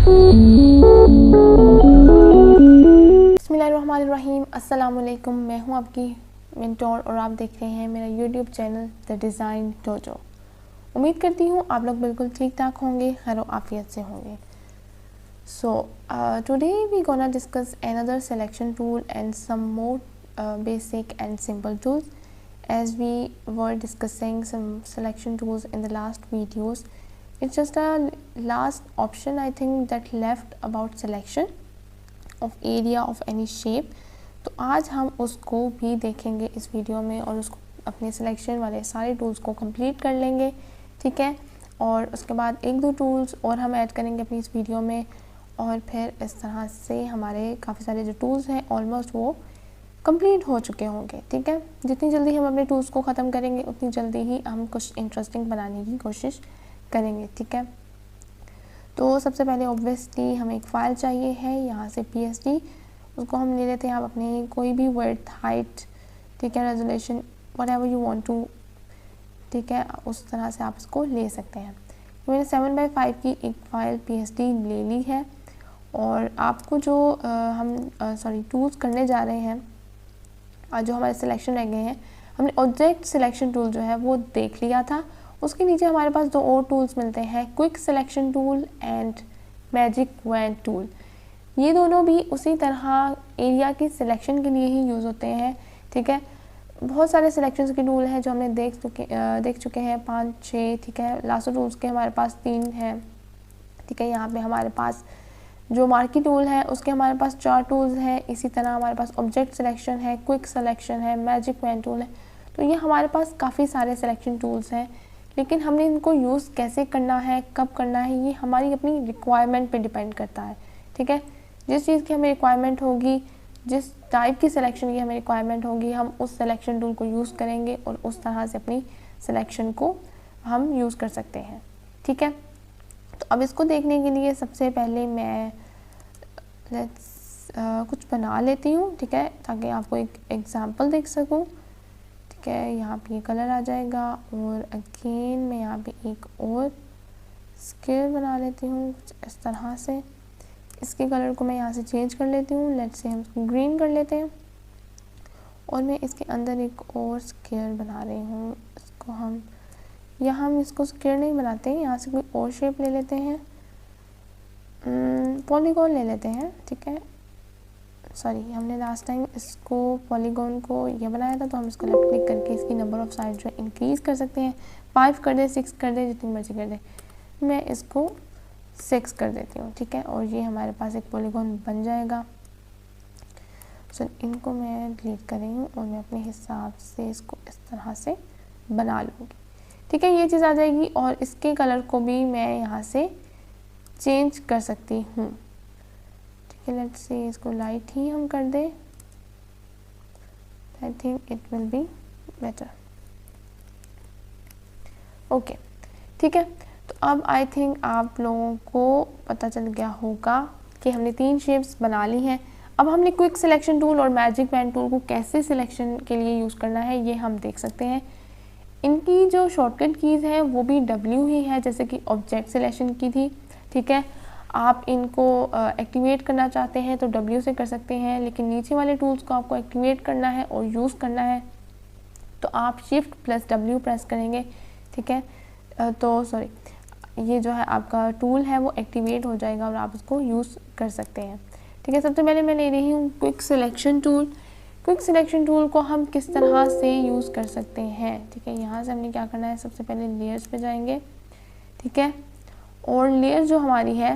बिस्मिल्लाहिर्रहमानिर्रहीम, अस्सलाम वालेकुम। मैं हूं आपकी मेंटोर और आप देख रहे हैं मेरा YouTube channel the design dojo. उम्मीद करती हूं आप लोग बिल्कुल ठीक ठाक होंगे, खैर आफियत से होंगे। So today we gonna discuss another selection tool and some more basic and simple tools, as we were discussing some selection tools in the last videos. It's just a last option I think that left about selection of area of any shape. तो आज हम उसको भी देखेंगे इस video में और उसको अपने सिलेक्शन वाले सारे टूल्स को कंप्लीट कर लेंगे, ठीक है। और उसके बाद एक दो टूल्स और हम ऐड करेंगे अपनी इस वीडियो में, और फिर इस तरह से हमारे काफ़ी सारे जो टूल्स हैं ऑलमोस्ट वो कंप्लीट हो चुके होंगे, ठीक है। जितनी जल्दी हम अपने टूल्स को ख़त्म करेंगे उतनी जल्दी ही हम कुछ इंटरेस्टिंग बनाने की कोशिश करेंगे, ठीक है। तो सबसे पहले ऑब्वियसली हमें एक फ़ाइल चाहिए है, यहाँ से PSD उसको हम ले लेते हैं। आप अपनी कोई भी विड्थ, हाइट, ठीक है, resolution, whatever you want to, ठीक है, उस तरह से आप इसको ले सकते हैं। मैंने 7x5 की एक फ़ाइल PSD ले ली है। और आपको जो टूल्स करने जा रहे हैं, जो हमारे सिलेक्शन रह गए हैं, हमने ऑब्जेक्ट सिलेक्शन टूल जो है वो देख लिया था। उसके नीचे हमारे पास दो और टूल्स मिलते हैं, quick selection tool and magic wand tool. ये दोनों भी उसी तरह एरिया की सिलेक्शन के लिए ही यूज़ होते हैं, ठीक है। बहुत सारे सिलेक्शन के टूल हैं जो हमने देख चुके हैं, 5-6, ठीक है। लासो टूल्स के हमारे पास 3 हैं, ठीक है। यहाँ पे हमारे पास जो मार्की टूल है उसके हमारे पास 4 टूल्स हैं। इसी तरह हमारे पास ऑब्जेक्ट सिलेक्शन है, क्विक सिलेक्शन है, मैजिक वैन टूल है। तो ये हमारे पास काफ़ी सारे सिलेक्शन टूल्स हैं, लेकिन हमने इनको यूज़ कैसे करना है, कब करना है, ये हमारी अपनी रिक्वायरमेंट पे डिपेंड करता है, ठीक है। जिस चीज़ की हमें रिक्वायरमेंट होगी, जिस टाइप की सिलेक्शन की हमें रिक्वायरमेंट होगी, हम उस सिलेक्शन टूल को यूज़ करेंगे और उस तरह से अपनी सिलेक्शन को हम यूज़ कर सकते हैं, ठीक है। तो अब इसको देखने के लिए सबसे पहले मैं कुछ बना लेती हूँ, ठीक है, ताकि आपको एक एग्जांपल देख सकूँ, ठीक है। यहाँ पे ये कलर आ जाएगा और अगेन मैं यहाँ पे एक और स्क्वायर बना लेती हूँ कुछ इस तरह से। इसके कलर को मैं यहाँ से चेंज कर लेती हूँ, लेट्स से हम इसको ग्रीन कर लेते हैं। और मैं इसके अंदर एक और स्क्वायर बना रही हूँ। इसको हम इसको स्क्वायर नहीं बनाते हैं, यहाँ से कोई और शेप ले लेते हैं, पॉलीगॉन ले लेते हैं, ठीक है। सॉरी, हमने लास्ट टाइम इसको पॉलीगॉन को ये बनाया था, तो हम इसको लेफ्ट क्लिक करके इसकी नंबर ऑफ़ साइड जो है इंक्रीज़ कर सकते हैं। 5 कर दे, 6 कर दे, जितनी मर्जी कर दे। मैं इसको 6 कर देती हूँ, ठीक है। और ये हमारे पास एक पॉलीगॉन बन जाएगा। सो इनको मैं डिलीट कर रही हूँ और मैं अपने हिसाब से इसको इस तरह से बना लूँगी, ठीक है। ये चीज़ आ जाएगी और इसके कलर को भी मैं यहाँ से चेंज कर सकती हूँ, ठीक है। लेट्स से इसको लाइट ही हम कर दें, I think it will be better, okay, ठीक है। तो अब आई थिंक आप लोगों को पता चल गया होगा कि हमने 3 शेप्स बना ली हैं। अब हमने क्विक सिलेक्शन टूल और मैजिक वैन टूल को कैसे सिलेक्शन के लिए यूज़ करना है ये हम देख सकते हैं। इनकी जो शॉर्टकट कीज़ हैं वो भी W ही है, जैसे कि ऑब्जेक्ट सिलेक्शन की थी, ठीक है। आप इनको एक्टिवेट करना चाहते हैं तो W से कर सकते हैं, लेकिन नीचे वाले टूल्स को आपको एक्टिवेट करना है और यूज़ करना है तो आप Shift+W प्रेस करेंगे, ठीक है। तो सॉरी, ये जो है आपका टूल है वो एक्टिवेट हो जाएगा और आप उसको यूज़ कर सकते हैं, ठीक है। सबसे पहले मैं ले रही हूँ quick selection tool. Quick selection tool को हम किस तरह से यूज़ कर सकते हैं, ठीक है। यहाँ से हमने क्या करना है, सबसे पहले लेयर्स पे जाएंगे, ठीक है। और लेयर जो हमारी है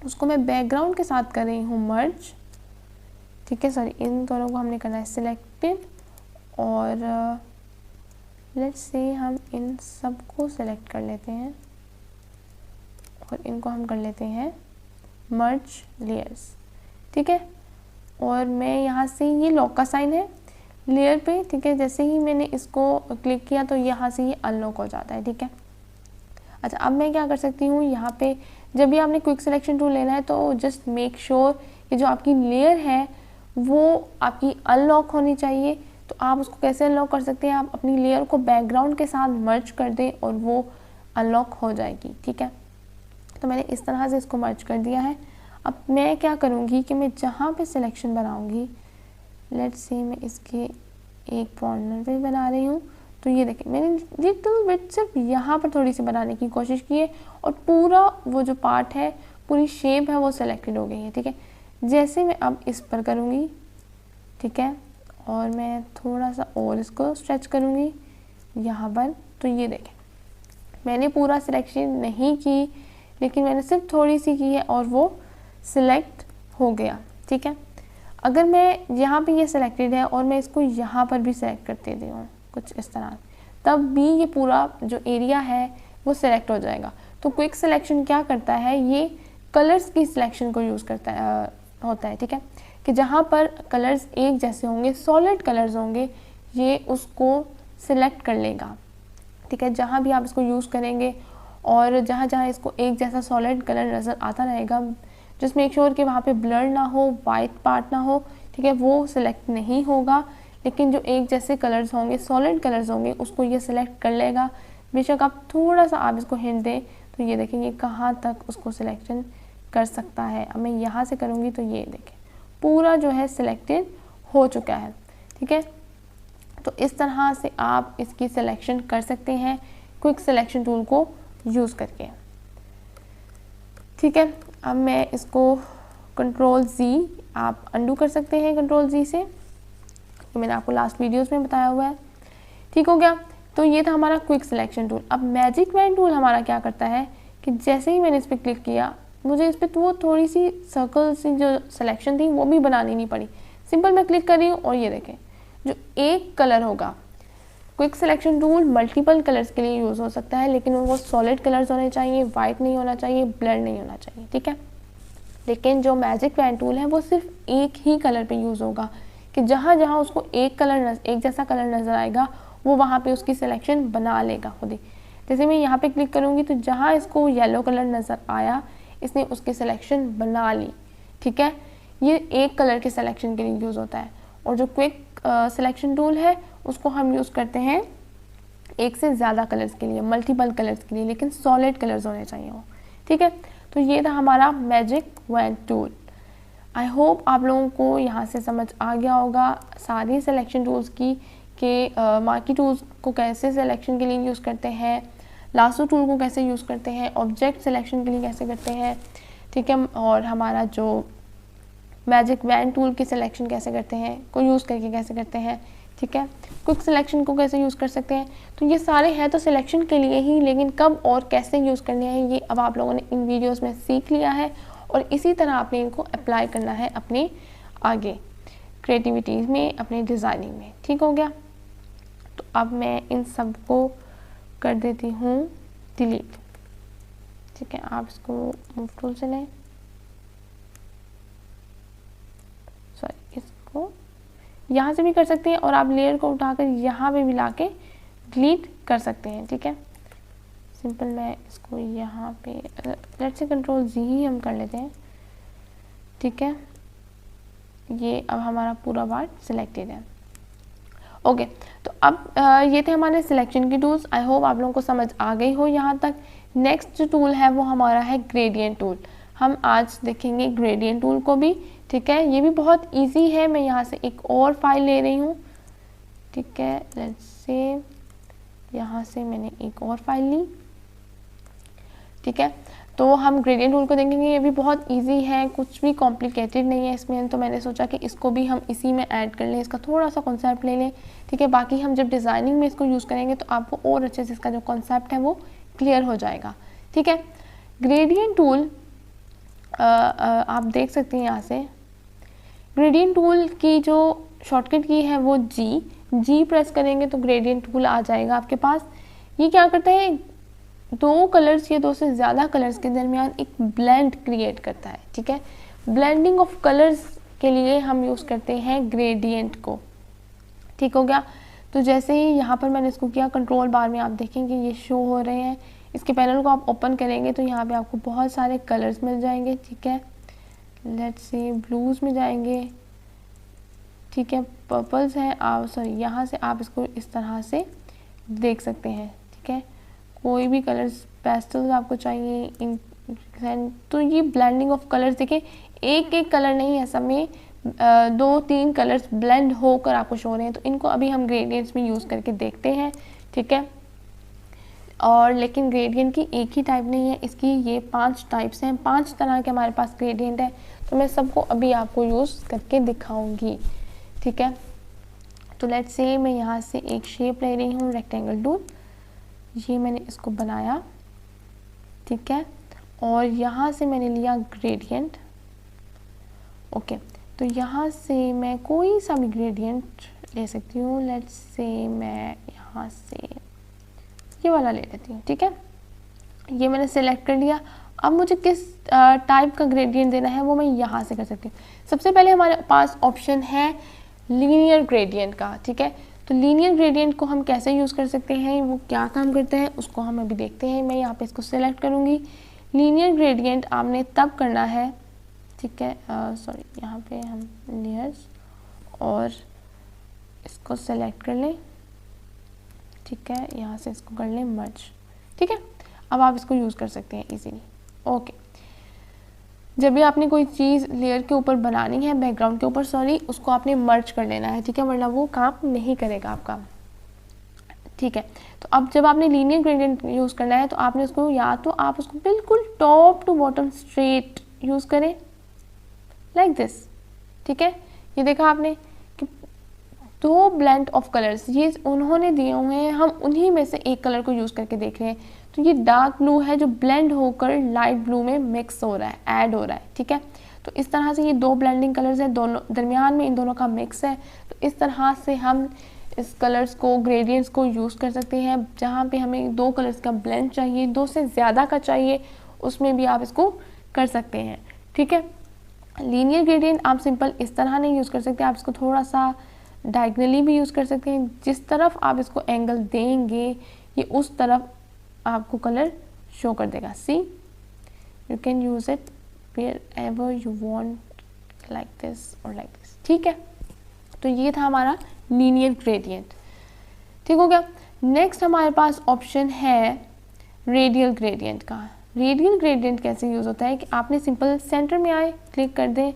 उसको मैं बैकग्राउंड के साथ कर रही हूँ मर्ज, ठीक है। सॉरी, इन दोनों को हमने करना है सिलेक्टेड और लेट्स से हम इन सब को सिलेक्ट कर लेते हैं और इनको हम कर लेते हैं मर्ज लेयर्स, ठीक है। और मैं यहाँ से, ये लॉक का साइन है लेयर पे, ठीक है। जैसे ही मैंने इसको क्लिक किया तो यहाँ से ये अनलॉक हो जाता है, ठीक है। अच्छा, अब मैं क्या कर सकती हूँ, यहाँ पे जब भी आपने क्विक सिलेक्शन टूल लेना है तो जस्ट मेक श्योर कि जो आपकी लेयर है वो आपकी अनलॉक होनी चाहिए। तो आप उसको कैसे अनलॉक कर सकते हैं, आप अपनी लेयर को बैकग्राउंड के साथ मर्ज कर दें और वो अनलॉक हो जाएगी, ठीक है। तो मैंने इस तरह से इसको मर्ज कर दिया है। अब मैं क्या करूँगी कि मैं जहाँ पे सिलेक्शन बनाऊँगी, लेट्स से मैं इसके एक कॉर्नर पे बना रही हूँ, तो ये देखिए मैंने लिटिल बिट सिर्फ यहाँ पर थोड़ी सी बनाने की कोशिश की है और पूरा वो जो पार्ट है, पूरी शेप है वो सिलेक्टेड हो गई है। ठीक है, जैसे मैं अब इस पर करूँगी, ठीक है, और मैं थोड़ा सा और इसको स्ट्रेच करूँगी यहाँ पर, तो ये देखें मैंने पूरा सिलेक्शन नहीं की, लेकिन मैंने सिर्फ थोड़ी सी की है और वो सिलेक्ट हो गया। ठीक है, अगर मैं यहाँ पे ये सिलेक्टेड है और मैं इसको यहाँ पर भी सिलेक्ट कर देती हूँ कुछ इस तरह, तब भी ये पूरा जो एरिया है वो सिलेक्ट हो जाएगा। तो क्विक सिलेक्शन क्या करता है, ये कलर्स की सिलेक्शन को यूज़ करता है होता है। ठीक है, कि जहाँ पर कलर्स एक जैसे होंगे, सॉलिड कलर्स होंगे, ये उसको सिलेक्ट कर लेगा। ठीक है, जहाँ भी आप इसको यूज़ करेंगे और जहाँ जहाँ इसको एक जैसा सॉलिड कलर नज़र आता रहेगा, जस्ट मेक श्योर कि वहाँ पे ब्लर ना हो, वाइट पार्ट ना हो। ठीक है, वो सिलेक्ट नहीं होगा, लेकिन जो एक जैसे कलर्स होंगे, सॉलिड कलर्स होंगे, उसको ये सिलेक्ट कर लेगा। बेशक आप थोड़ा सा आप इसको हिंट दें तो ये देखें ये कहाँ तक उसको सिलेक्शन कर सकता है। अब मैं यहाँ से करूँगी तो ये देखें पूरा जो है सिलेक्टेड हो चुका है। ठीक है, तो इस तरह से आप इसकी सिलेक्शन कर सकते हैं क्विक सिलेक्शन टूल को यूज़ करके। ठीक है, अब मैं इसको कंट्रोल Z, आप अंडू कर सकते हैं कंट्रोल Z से, मैंने आपको लास्ट वीडियोस में बताया हुआ है। ठीक हो गया, तो ये था हमारा क्विक सिलेक्शन टूल। अब मैजिक वैन टूल हमारा क्या करता है कि जैसे ही मैंने इस पर क्लिक किया, मुझे इस पर तो वो थोड़ी सी सर्कल सी जो सिलेक्शन थी वो भी बनानी नहीं पड़ी, सिंपल मैं क्लिक कर रही हूँ और ये देखें जो एक कलर होगा। Quick selection tool multiple colours के लिए यूज़ हो सकता है, लेकिन वो सॉलिड कलर्स होने चाहिए, वाइट नहीं होना चाहिए, ब्लर नहीं होना चाहिए। ठीक है, लेकिन जो मैजिक वैन टूल है वो सिर्फ एक ही कलर पे यूज़ होगा, कि जहाँ जहाँ उसको एक जैसा कलर नज़र आएगा वो वहाँ पे उसकी सिलेक्शन बना लेगा खुद ही। जैसे मैं यहाँ पे क्लिक करूँगी तो जहाँ इसको येलो कलर नज़र आया, इसने उसकी सिलेक्शन बना ली। ठीक है, ये एक कलर के सिलेक्शन के लिए यूज़ होता है। और जो क्विक सिलेक्शन टूल है उसको हम यूज़ करते हैं एक से ज़्यादा कलर्स के लिए, मल्टीपल कलर्स के लिए, लेकिन सॉलिड कलर्स होने चाहिए वो। ठीक है, तो ये था हमारा magic wand tool. I hope आप लोगों को यहाँ से समझ आ गया होगा सारी सिलेक्शन टूल्स की, कि मार्की टूल्स को कैसे सिलेक्शन के लिए यूज़ करते हैं, लासो टूल को कैसे यूज़ करते हैं, ऑब्जेक्ट सिलेक्शन के लिए कैसे करते हैं। ठीक है, और हमारा जो मैजिक वैन टूल की सिलेक्शन कैसे करते हैं, को यूज़ करके कैसे करते हैं। ठीक है, क्विक सिलेक्शन को कैसे यूज़ कर सकते हैं। तो ये सारे हैं तो सिलेक्शन के लिए ही, लेकिन कब और कैसे यूज़ करने हैं ये अब आप लोगों ने इन वीडियोस में सीख लिया है, और इसी तरह आपने इनको अप्लाई करना है अपने आगे क्रिएटिविटी में, अपने डिज़ाइनिंग में। ठीक हो गया, तो अब मैं इन सब को कर देती हूँ डिलीट। ठीक है, आप इसको मूव टूल से लें, सॉरी इसको यहाँ से भी कर सकते हैं, और आप लेयर को उठाकर यहाँ पे भी लाके डिलीट कर सकते हैं। ठीक है, सिंपल मैं इसको यहाँ पे लेट्स से कंट्रोल Z ही हम कर लेते हैं। ठीक है, ये अब हमारा पूरा पार्ट सिलेक्टेड है। ओके, तो अब ये थे हमारे सिलेक्शन की टूल्स। आई होप आप लोगों को समझ आ गई हो यहाँ तक। नेक्स्ट जो टूल है वो हमारा है ग्रेडियंट टूल। हम आज देखेंगे ग्रेडियंट टूल को भी। ठीक है, ये भी बहुत इजी है। मैं यहाँ से एक और फाइल ले रही हूँ। ठीक है, लेट्स से यहाँ से मैंने एक और फाइल ली। ठीक है, तो हम ग्रेडियंट टूल को देखेंगे। ये भी बहुत इजी है, कुछ भी कॉम्प्लिकेटेड नहीं है इसमें, तो मैंने सोचा कि इसको भी हम इसी में ऐड कर लें, इसका थोड़ा सा कॉन्सेप्ट ले लें। ठीक है, बाकी हम जब डिज़ाइनिंग में इसको यूज़ करेंगे तो आपको और अच्छे से इसका जो कॉन्सेप्ट है वो क्लियर हो जाएगा। ठीक है, ग्रेडियंट टूल आप देख सकते हैं यहाँ से। ग्रेडियंट टूल की जो शॉर्टकट की है वो जी प्रेस करेंगे तो ग्रेडियंट टूल आ जाएगा आपके पास। ये क्या करता है, दो कलर्स या दो से ज़्यादा कलर्स के दरमियान एक ब्लेंड क्रिएट करता है। ठीक है, ब्लेंडिंग ऑफ कलर्स के लिए हम यूज़ करते हैं ग्रेडियंट को। ठीक हो गया, तो जैसे ही यहाँ पर मैंने इसको किया, कंट्रोल बार में आप देखेंगे ये शो हो रहे हैं। इसके पैनल को आप ओपन करेंगे तो यहाँ पे आपको बहुत सारे कलर्स मिल जाएंगे। ठीक है, लेट्स से ब्लूज़ में जाएंगे। ठीक है, पर्पल्स हैं, आप सॉरी यहाँ से आप इसको इस तरह से देख सकते हैं। ठीक है, कोई भी कलर्स पेस्टल्स आपको चाहिए, इन तो ये ब्लेंडिंग ऑफ कलर्स देखिए, एक एक कलर नहीं है, सब में 2-3 कलर्स ब्लेंड होकर आपको शो हो रहे हैं। तो इनको अभी हम ग्रेडियंट्स में यूज़ करके देखते हैं, ठीक है। और लेकिन ग्रेडियंट की एक ही टाइप नहीं है, इसकी ये 5 टाइप्स हैं, 5 तरह के हमारे पास ग्रेडियंट है। तो मैं सबको अभी आपको यूज़ करके दिखाऊंगी, ठीक है। तो लेट्स से मैं यहाँ से एक शेप ले रही हूँ, रेक्टेंगल टूल, ये मैंने इसको बनाया, ठीक है। और यहाँ से मैंने लिया ग्रेडियंट, ओके। तो यहाँ से मैं कोई सा भी ग्रेडियंट ले सकती हूँ, लेट्स से मैं यहाँ से ये वाला ले लेती हूँ, ठीक है। ये मैंने सेलेक्ट कर लिया। अब मुझे किस टाइप का ग्रेडियंट देना है वो मैं यहाँ से कर सकती हूँ। सबसे पहले हमारे पास ऑप्शन है लीनियर ग्रेडियंट का, ठीक है। तो लीनियर ग्रेडियंट को हम कैसे यूज़ कर सकते हैं, वो क्या काम करते हैं, उसको हम अभी देखते हैं। मैं यहाँ पे इसको सेलेक्ट करूँगी। लीनियर ग्रेडियंट आपने तब करना है, ठीक है, सॉरी, यहाँ पे हम लेयर्स और इसको सेलेक्ट कर लें, ठीक है। यहाँ से इसको कर लें मर्ज, ठीक है। अब आप इसको यूज़ कर सकते हैं इजीली, ओके। जब भी आपने कोई चीज़ लेयर के ऊपर बनानी है, बैकग्राउंड के ऊपर सॉरी, उसको आपने मर्ज कर लेना है, ठीक है, वरना वो काम नहीं करेगा आपका, ठीक है। तो अब जब आपने लीनियर ग्रेडियंट यूज़ करना है तो आपने उसको, या तो आप उसको बिल्कुल top to bottom straight use करें लाइक दिस, ठीक है। ये देखा आपने कि 2 ब्लेंड ऑफ कलर्स ये उन्होंने दिए हुए हैं, हम उन्हीं में से एक कलर को यूज़ करके देख रहे हैं। तो ये डार्क ब्लू है जो ब्लेंड होकर लाइट ब्लू में मिक्स हो रहा है, ऐड हो रहा है, ठीक है। तो इस तरह से ये 2 ब्लेंडिंग कलर्स हैं, दोनों दरमियान में इन दोनों का मिक्स है। तो इस तरह से हम इस कलर्स को, ग्रेडियंट्स को यूज़ कर सकते हैं। जहाँ पे हमें 2 कलर्स का ब्लेंड चाहिए, 2 से ज़्यादा का चाहिए, उसमें भी आप इसको कर सकते हैं, ठीक है। लीनियर ग्रेडियंट आप सिंपल इस तरह नहीं यूज़ कर सकते, आप इसको थोड़ा सा डायगनली भी यूज़ कर सकते हैं। जिस तरफ आप इसको एंगल देंगे ये उस तरफ आपको कलर शो कर देगा। See, you can use it wherever you want, like this और लाइक दिस, ठीक है। तो ये था हमारा लीनियर ग्रेडियंट, ठीक हो गया। नेक्स्ट हमारे पास ऑप्शन है रेडियल ग्रेडियंट का। रेडियल ग्रेडियंट कैसे यूज़ होता है कि आपने सिंपल सेंटर में आए, क्लिक कर दें,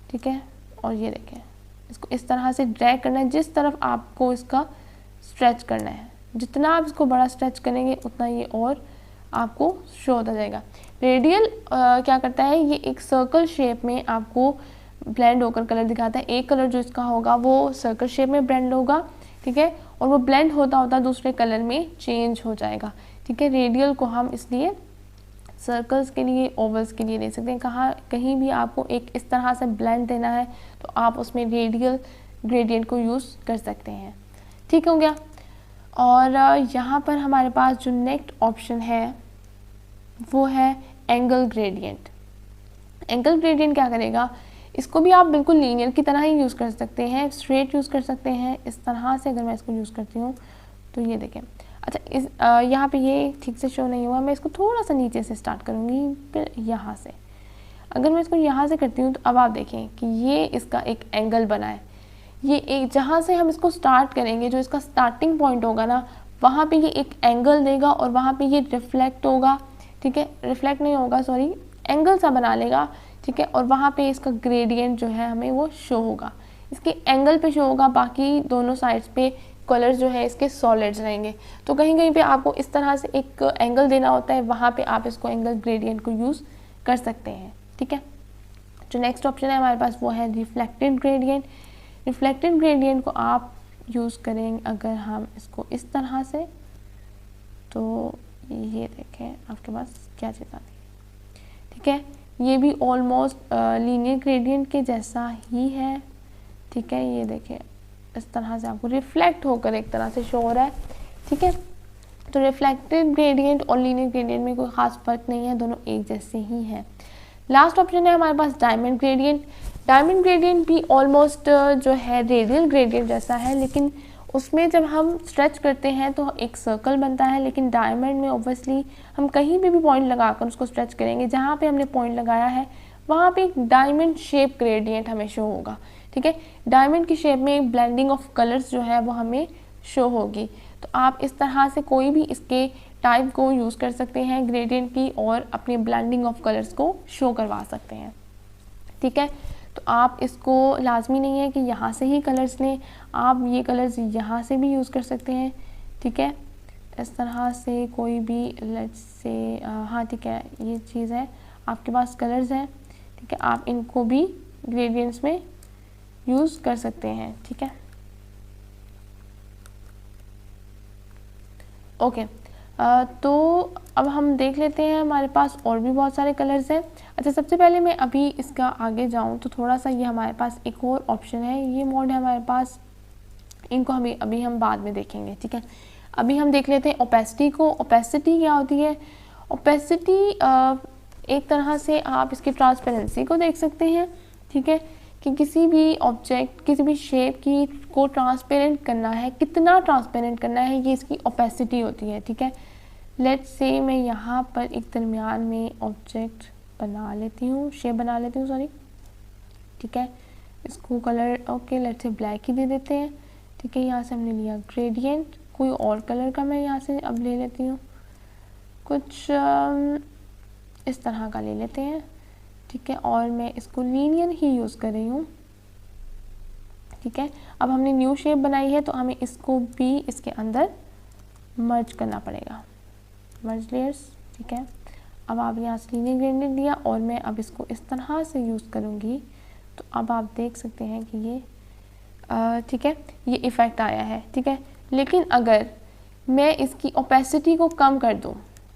ठीक है। और ये देखें, इसको इस तरह से ड्रैग करना है जिस तरफ आपको इसका स्ट्रेच करना है। जितना आप इसको बड़ा स्ट्रेच करेंगे उतना ये और आपको शो होता जाएगा। रेडियल क्या करता है, ये एक सर्कल शेप में आपको ब्लेंड होकर कलर दिखाता है। एक कलर जो इसका होगा वो सर्कल शेप में ब्लेंड होगा, ठीक है, और वो ब्लेंड होता होता दूसरे कलर में चेंज हो जाएगा, ठीक है। रेडियल को हम इसलिए सर्कल्स के लिए, ओवल्स के लिए ले सकते हैं। कहीं भी आपको एक इस तरह से ब्लेंड देना है तो आप उसमें रेडियल ग्रेडियंट को यूज़ कर सकते हैं, ठीक हो गया। और यहाँ पर हमारे पास जो नेक्स्ट ऑप्शन है वो है एंगल ग्रेडियंट। एंगल ग्रेडियंट क्या करेगा, इसको भी आप बिल्कुल लीनियर की तरह ही यूज़ कर सकते हैं, स्ट्रेट यूज़ कर सकते हैं। इस तरह से अगर मैं इसको यूज़ करती हूँ तो ये देखें, अच्छा इस यहाँ पे ये ठीक से शो नहीं हुआ, मैं इसको थोड़ा सा नीचे से स्टार्ट करूँगी, फिर यहाँ से अगर मैं इसको यहाँ से करती हूँ तो अब आप देखें कि ये इसका एक एंगल बना है। ये एक, जहाँ से हम इसको स्टार्ट करेंगे, जो इसका स्टार्टिंग पॉइंट होगा ना, वहाँ पे ये एक एंगल देगा और वहाँ पे ये रिफ्लेक्ट होगा, ठीक है, रिफ्लेक्ट नहीं होगा सॉरी, एंगल सा बना लेगा, ठीक है। और वहाँ पे इसका ग्रेडियंट जो है हमें वो शो होगा, इसके एंगल पे शो होगा। बाकी दोनों साइड्स पे कलर जो है इसके सॉलिड्स रहेंगे। तो कहीं कहीं पे आपको इस तरह से एक एंगल देना होता है, वहाँ पे आप इसको एंगल ग्रेडियंट को यूज़ कर सकते हैं, ठीक है। जो नेक्स्ट ऑप्शन है हमारे पास वो है रिफ्लेक्टेड ग्रेडियंट। रिफ्लेक्टेड ग्रेडियंट को आप यूज़ करेंगे अगर हम इसको इस तरह से, तो ये देखें आपके पास क्या चीज़ आती है, ठीक है। ये भी ऑलमोस्ट लीनियर ग्रेडियंट के जैसा ही है, ठीक है। ये देखें इस तरह से आपको रिफ्लेक्ट होकर एक तरह से शो हो रहा है, ठीक है। तो रिफ्लेक्टेड ग्रेडियंट और लीनियर ग्रेडियंट में कोई ख़ास फर्क नहीं है, दोनों एक जैसे ही हैं। लास्ट ऑप्शन है हमारे पास डायमंड ग्रेडियंट। डायमंड ग्रेडियंट भी ऑलमोस्ट जो है रेडियल ग्रेडियंट जैसा है, लेकिन उसमें जब हम स्ट्रेच करते हैं तो एक सर्कल बनता है, लेकिन डायमंड में ऑब्वियसली हम कहीं भी पॉइंट लगाकर उसको स्ट्रेच करेंगे, जहाँ पे हमने पॉइंट लगाया है वहाँ पे एक डायमंड शेप ग्रेडियंट हमें शो होगा, ठीक है। डायमंड की शेप में ब्लेंडिंग ऑफ कलर्स जो है वो हमें शो होगी। तो आप इस तरह से कोई भी इसके टाइप को यूज़ कर सकते हैं ग्रेडियंट की और अपने ब्लेंडिंग ऑफ कलर्स को शो करवा सकते हैं। ठीक है, तो आप इसको लाजमी नहीं है कि यहाँ से ही कलर्स लें, आप ये कलर्स यहाँ से भी यूज़ कर सकते हैं। ठीक है, इस तरह से कोई भी लेट्स से हाँ ठीक है, ये चीज़ है, आपके पास कलर्स हैं। ठीक है, आप इनको भी ग्रेडियंट्स में यूज़ कर सकते हैं। ठीक है, ओके। तो अब हम देख लेते हैं, हमारे पास और भी बहुत सारे कलर्स हैं। अच्छा, सबसे पहले मैं अभी इसका आगे जाऊं तो थोड़ा सा ये हमारे पास एक और ऑप्शन है, ये मोड है हमारे पास, इनको अभी हम बाद में देखेंगे। ठीक है, अभी हम देख लेते हैं ओपेसिटी को। ओपेसिटी क्या होती है? ओपेसिटी एक तरह से आप इसकी ट्रांसपेरेंसी को देख सकते हैं। ठीक है, कि किसी भी ऑब्जेक्ट, किसी भी शेप की को ट्रांसपेरेंट करना है, कितना ट्रांसपेरेंट करना है, ये इसकी ओपेसिटी होती है। ठीक है, लेट्स से मैं यहाँ पर एक दरमियान में ऑब्जेक्ट बना लेती हूँ, शेप बना लेती हूँ, सॉरी। ठीक है, इसको colour okay let's say black ही दे देते हैं। ठीक है, यहाँ से हमने लिया ग्रेडियंट, कोई और कलर का मैं यहाँ से अब ले लेती हूँ, कुछ इस तरह का ले लेते हैं। ठीक है, और मैं इसको लीनियर ही यूज़ कर रही हूँ। ठीक है, अब हमने न्यू शेप बनाई है तो हमें इसको भी इसके अंदर मर्ज करना पड़ेगा, मर्ज लेयर्स। ठीक है, अब आप यहाँ से लीनियर ग्रेडियंट लिया और मैं अब इसको इस तरह से यूज़ करूँगी तो अब आप देख सकते हैं कि ये ठीक है, ये इफ़ेक्ट आया है। ठीक है, लेकिन अगर मैं इसकी ओपेसिटी को कम कर दूँ,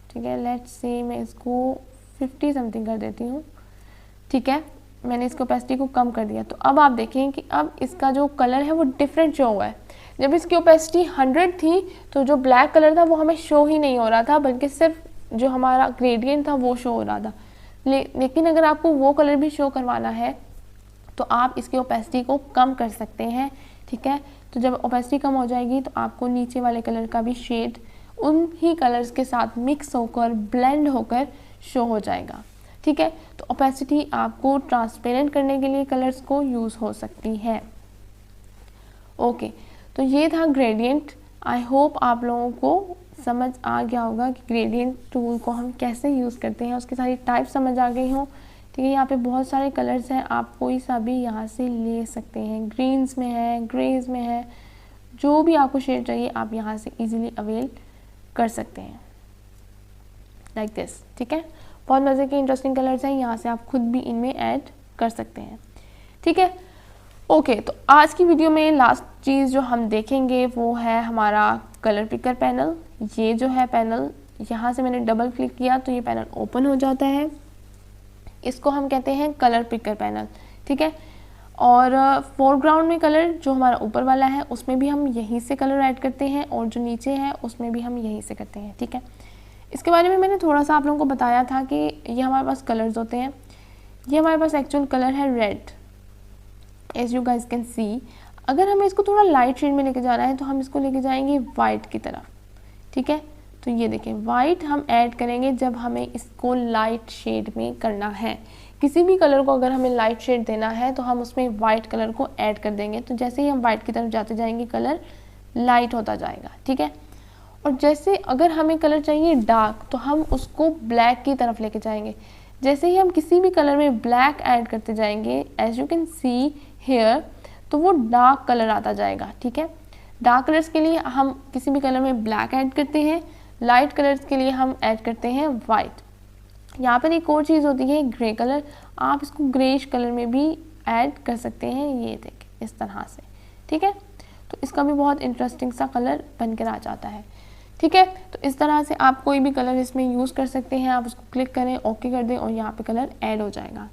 ठीक है, लेट्स से मैं इसको 50 समथिंग कर देती हूँ। ठीक है, मैंने इसकी ओपेसिटी को कम कर दिया तो अब आप देखें कि अब इसका जो कलर है वो डिफरेंट शो हुआ है। जब इसकी ओपेसिटी 100 थी तो जो ब्लैक कलर था वो हमें शो ही नहीं हो रहा था, बल्कि सिर्फ जो हमारा ग्रेडियंट था वो शो हो रहा था। लेकिन अगर आपको वो कलर भी शो करवाना है तो आप इसकी ओपेसिटी को कम कर सकते हैं। ठीक है, तो जब ओपेसिटी कम हो जाएगी तो आपको नीचे वाले कलर का भी शेड उन ही कलर्स के साथ मिक्स होकर, ब्लेंड होकर शो हो जाएगा। ठीक है, तो ओपेसिटी आपको ट्रांसपेरेंट करने के लिए कलर्स को यूज़ हो सकती है। ओके, तो ये था ग्रेडियंट। आई होप आप लोगों को समझ आ गया होगा कि ग्रेडियंट टूल को हम कैसे यूज़ करते हैं, उसकी सारी टाइप समझ आ गई हों। ठीक है, यहाँ पे बहुत सारे कलर्स हैं, आप कोई सा भी यहाँ से ले सकते हैं। ग्रीन्स में है, ग्रेज में है, जो भी आपको शेड चाहिए आप यहाँ से इजीली अवेल कर सकते हैं, लाइक दिस। ठीक है, बहुत मज़े के इंटरेस्टिंग कलर्स हैं, यहाँ से आप खुद भी इनमें ऐड कर सकते हैं। ठीक है, ओके, तो आज की वीडियो में लास्ट चीज़ जो हम देखेंगे वो है हमारा कलर पिकर पैनल। ये जो है पैनल, यहाँ से मैंने डबल क्लिक किया तो ये पैनल ओपन हो जाता है, इसको हम कहते हैं कलर पिकर पैनल। ठीक है, और फोरग्राउंड में कलर जो हमारा ऊपर वाला है उसमें भी हम यहीं से कलर ऐड करते हैं और जो नीचे है उसमें भी हम यहीं से करते हैं। ठीक है, इसके बारे में मैंने थोड़ा सा आप लोगों को बताया था कि ये हमारे पास कलर्स होते हैं। ये हमारे पास एक्चुअल कलर है red, as you guys can see. अगर हमें इसको थोड़ा लाइट शेड में लेके जाना है तो हम इसको लेके जाएंगे वाइट की तरफ। ठीक है, तो ये देखें, वाइट हम ऐड करेंगे जब हमें इसको लाइट शेड में करना है। किसी भी कलर को अगर हमें लाइट शेड देना है तो हम उसमें वाइट कलर को ऐड कर देंगे। तो जैसे ही हम वाइट की तरफ जाते जाएंगे कलर लाइट होता जाएगा। ठीक है, और जैसे अगर हमें कलर चाहिए डार्क तो हम उसको ब्लैक की तरफ लेके जाएंगे। जैसे ही हम किसी भी कलर में ब्लैक ऐड करते जाएंगे, as you can see here, तो वो डार्क कलर आता जाएगा। ठीक है, डार्क कलर्स के लिए हम किसी भी कलर में ब्लैक ऐड करते हैं, लाइट कलर्स के लिए हम ऐड करते हैं वाइट। यहाँ पर एक और चीज़ होती है ग्रे कलर, आप इसको ग्रेश कलर में भी ऐड कर सकते हैं, ये देखिए इस तरह से। ठीक है, तो इसका भी बहुत इंटरेस्टिंग सा कलर बनकर आ जाता है। ठीक है, तो इस तरह से आप कोई भी कलर इसमें यूज़ कर सकते हैं। आप उसको क्लिक करें, ओके कर दें और यहाँ पे कलर ऐड हो जाएगा।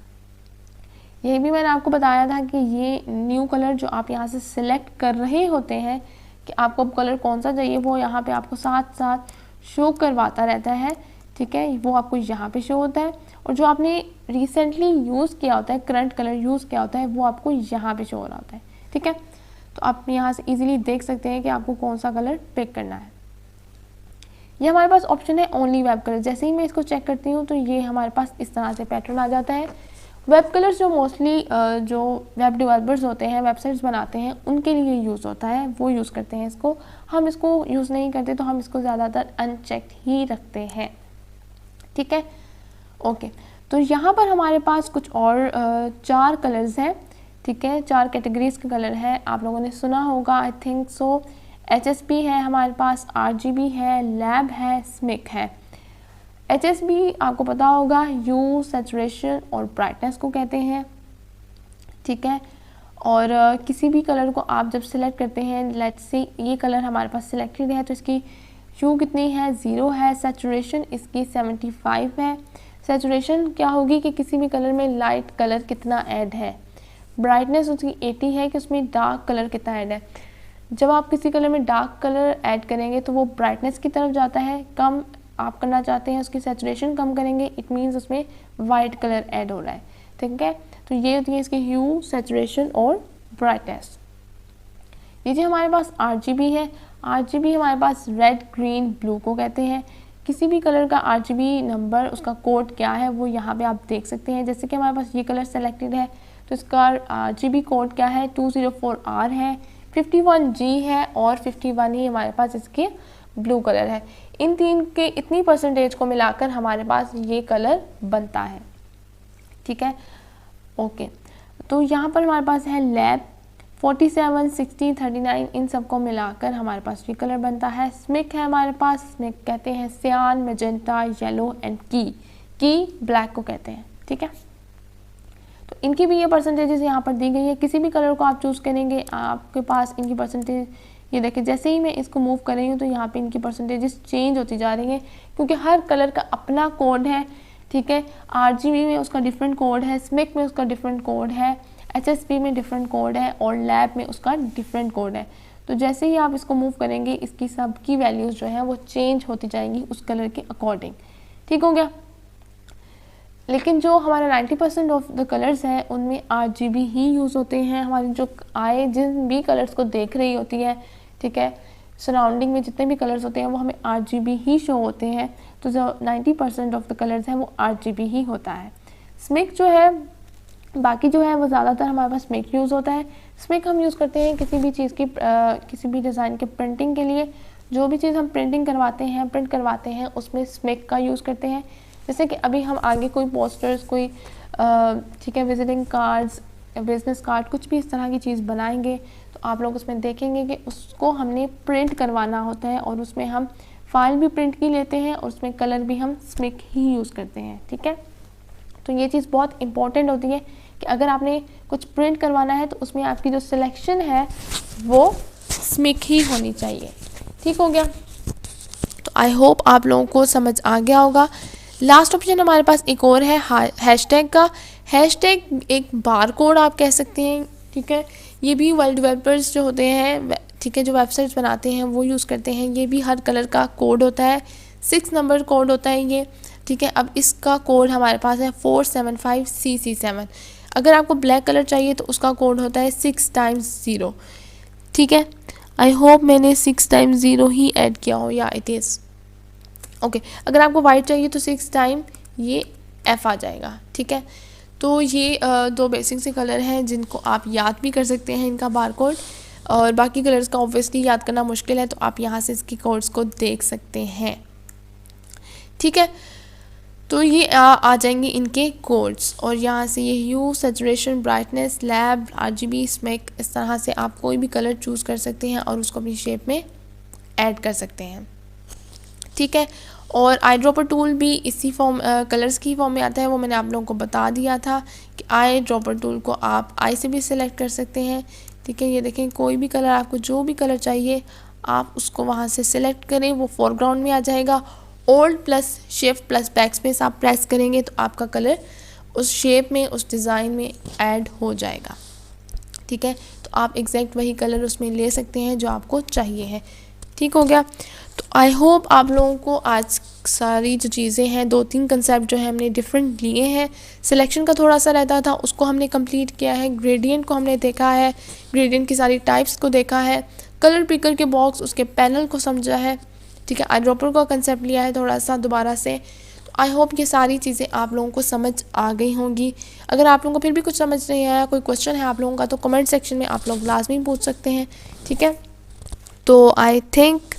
ये भी मैंने आपको बताया था कि ये न्यू कलर जो आप यहाँ से सिलेक्ट कर रहे होते हैं कि आपको अब कलर कौन सा चाहिए, वो यहाँ पे आपको साथ साथ शो करवाता रहता है। ठीक है, वो आपको यहाँ पे शो होता है और जो आपने रिसेंटली यूज़ किया होता है, करंट कलर यूज़ किया होता है, वो आपको यहाँ पे शो हो रहा होता है। ठीक है, तो आप यहाँ से इजीली देख सकते हैं कि आपको कौन सा कलर पिक करना है। ये हमारे पास ऑप्शन है ओनली वेब कलर। जैसे ही मैं इसको चेक करती हूँ तो ये हमारे पास इस तरह से पैटर्न आ जाता है वेब कलर्स जो मोस्टली जो वेब डेवलपर्स होते हैं, वेबसाइट्स बनाते हैं, उनके लिए यूज़ होता है, वो यूज़ करते हैं इसको। हम इसको यूज़ नहीं करते, तो हम इसको ज़्यादातर अनचेक्ड ही रखते हैं। ठीक है, ओके। तो यहाँ पर हमारे पास कुछ और 4 कलर्स हैं। ठीक है, 4 कैटेगरीज के कलर हैं, आप लोगों ने सुना होगा, आई थिंक सो। HSP है हमारे पास, RGB है, लैब है, स्मिक है। HSB आपको पता होगा, ह्यू, सैचुरेशन और ब्राइटनेस को कहते हैं। ठीक है, और किसी भी कलर को आप जब सिलेक्ट करते हैं, लेट्स से ये कलर हमारे पास सिलेक्टेड है, तो इसकी ह्यू कितनी है, 0 है। सैचुरेशन इसकी 75 है। सैचुरेशन क्या होगी कि किसी भी कलर में लाइट कलर कितना ऐड है। ब्राइटनेस उसकी 80 है कि उसमें डार्क कलर कितना ऐड है। जब आप किसी कलर में डार्क कलर ऐड करेंगे तो वो ब्राइटनेस की तरफ जाता है। कम आप करना चाहते हैं, उसकी सैचुरेशन कम करेंगे, इट मीन्स उसमें वाइट कलर ऐड हो रहा है। ठीक है, तो ये होती है इसकी ह्यू, सैचुरेशन और ब्राइटनेस। ये जो हमारे पास RGB है, RGB हमारे पास रेड, ग्रीन, ब्लू को कहते हैं। किसी भी कलर का RGB नंबर, उसका कोड क्या है वो यहाँ पे आप देख सकते हैं। जैसे कि हमारे पास ये कलर सेलेक्टेड है, तो इसका RGB कोड क्या है, 204R है, 51G है और 51 ही हमारे पास इसके ब्लू कलर है। इन तीन के इतनी परसेंटेज को मिलाकर हमारे पास ये कलर बनता है। ठीक है, ओके। तो यहाँ पर हमारे पास है लैब, 47, 60, 39, इन सबको मिलाकर हमारे पास ये कलर बनता है। स्मिक है हमारे पास, स्मिक कहते हैं सियान, मैजेंटा, येलो एंड की ब्लैक को कहते हैं। ठीक है, तो इनकी भी ये परसेंटेजेस यहाँ पर दी गई है। किसी भी कलर को आप चूज़ करेंगे, आपके पास इनकी परसेंटेज, ये देखिए जैसे ही मैं इसको मूव कर रही हूँ तो यहाँ पे इनकी परसेंटेजेस चेंज होती जा रही हैं, क्योंकि हर कलर का अपना कोड है। ठीक है, RGB में उसका डिफरेंट कोड है, स्मिक में उसका डिफरेंट कोड है, HSP में डिफरेंट कोड है और लैब में उसका डिफरेंट कोड है। तो जैसे ही आप इसको मूव करेंगे, इसकी सबकी वैल्यूज़ जो हैं वो चेंज होती जाएंगी उस कलर के अकॉर्डिंग। ठीक हो गया। लेकिन जो हमारा 90% ऑफ द कलर्स हैं उनमें RGB ही यूज़ होते हैं। हमारी जो आए जिन भी कलर्स को देख रही होती है, ठीक है, सराउंडिंग में जितने भी कलर्स होते हैं वो हमें RGB ही शो होते हैं। तो जो 90% ऑफ द कलर्स हैं वो RGB ही होता है। स्मिक जो है, बाकी जो है वो ज़्यादातर हमारे पास स्मिक यूज़ होता है। स्मिक हम यूज़ करते हैं किसी भी चीज़ की किसी भी डिज़ाइन के प्रिंटिंग के लिए। जो भी चीज़ हम प्रिंट करवाते हैं उसमें स्मिक का यूज़ करते हैं। जैसे कि अभी हम आगे कोई पोस्टर्स, कोई ठीक है, विजिटिंग कार्ड्स, बिजनेस कार्ड, कुछ भी इस तरह की चीज़ बनाएंगे तो आप लोग उसमें देखेंगे कि उसको हमने प्रिंट करवाना होता है और उसमें हम फाइल भी प्रिंट की लेते हैं और उसमें कलर भी हम स्मिक ही यूज़ करते हैं। ठीक है, तो ये चीज़ बहुत इंपॉर्टेंट होती है कि अगर आपने कुछ प्रिंट करवाना है तो उसमें आपकी जो सिलेक्शन है वो स्मिक ही होनी चाहिए। ठीक हो गया, तो आई होप आप लोगों को समझ आ गया होगा। लास्ट ऑप्शन हमारे पास एक और है हैशटैग का। हैशटैग एक बार कोड आप कह सकते हैं। ठीक है, ये भी वेब डेवलपर्स जो होते हैं, ठीक है, जो वेबसाइट्स बनाते हैं वो यूज़ करते हैं। ये भी हर कलर का कोड होता है, 6 नंबर कोड होता है ये। ठीक है, अब इसका कोड हमारे पास है 475CC7। अगर आपको ब्लैक कलर चाहिए तो उसका कोड होता है 6 टाइम्स 0। ठीक है, आई होप मैंने 6 टाइम्स 0 ही ऐड किया हो, या इट इज़ ओके। अगर आपको वाइट चाहिए तो 6 टाइम ये F आ जाएगा। ठीक है, तो ये 2 बेसिक से कलर हैं जिनको आप याद भी कर सकते हैं इनका बार कोड, और बाकी कलर्स का ऑब्वियसली याद करना मुश्किल है, तो आप यहाँ से इसकी कोड्स को देख सकते हैं। ठीक है, तो ये आ जाएंगे इनके कोड्स, और यहाँ से ये ह्यू, सैचुरेशन, ब्राइटनेस, लैब, RGB, स्मिक, इस तरह से आप कोई भी कलर चूज़ कर सकते हैं और उसको अपनी शेप में ऐड कर सकते हैं। ठीक है, और आई ड्रॉपर टूल भी इसी फॉर्म कलर्स की फॉर्म में आता है, वो मैंने आप लोगों को बता दिया था कि आई ड्रॉपर टूल को आप आई से भी सिलेक्ट कर सकते हैं। ठीक है, ये देखें, कोई भी कलर, आपको जो भी कलर चाहिए आप उसको वहाँ से सिलेक्ट करें, वो फोरग्राउंड में आ जाएगा। Old plus shift plus backspace आप प्रेस करेंगे तो आपका कलर उस शेप में, उस डिज़ाइन में ऐड हो जाएगा। ठीक है, तो आप एग्जैक्ट वही कलर उसमें ले सकते हैं जो आपको चाहिए है। ठीक हो गया, तो आई होप आप लोगों को आज सारी जो चीज़ें हैं, 2-3 कंसेप्ट जो है हमने डिफरेंट लिए हैं। सिलेक्शन का थोड़ा सा रहता था, उसको हमने कंप्लीट किया है। ग्रेडियंट को हमने देखा है, ग्रेडियंट की सारी टाइप्स को देखा है। कलर पिकर के बॉक्स, उसके पैनल को समझा है। ठीक है, आई ड्रॉपर का कंसेप्ट लिया है थोड़ा सा दोबारा से। तो आई होप ये सारी चीज़ें आप लोगों को समझ आ गई होंगी। अगर आप लोगों को फिर भी कुछ समझ नहीं आया, कोई क्वेश्चन है आप लोगों का, तो कमेंट सेक्शन में आप लोग लाजमी पूछ सकते हैं, ठीक है। तो आई थिंक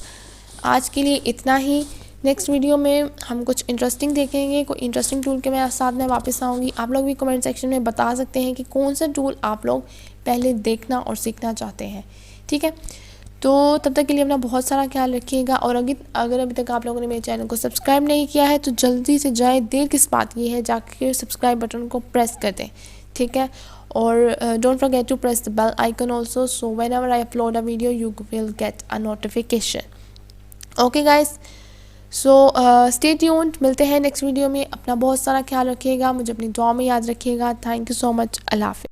आज के लिए इतना ही। नेक्स्ट वीडियो में हम कुछ इंटरेस्टिंग देखेंगे, कोई इंटरेस्टिंग टूल के मैं साथ में वापस आऊँगी। आप लोग भी कमेंट सेक्शन में बता सकते हैं कि कौन सा टूल आप लोग पहले देखना और सीखना चाहते हैं, ठीक है। तो तब तक के लिए अपना बहुत सारा ख्याल रखिएगा। और अगर अभी तक आप लोगों ने मेरे चैनल को सब्सक्राइब नहीं किया है तो जल्दी से जाएं, देर किस बात की है, जाके सब्सक्राइब बटन को प्रेस कर दें, ठीक है। और don't forget to press the bell icon also, so whenever I upload a video you will get a notification. Okay guys, so stay tuned, मिलते हैं नेक्स्ट वीडियो में। अपना बहुत सारा ख्याल रखिएगा, मुझे अपनी दुआ में याद रखिएगा। थैंक यू सो मच, अल्लाह हाफ़िज़।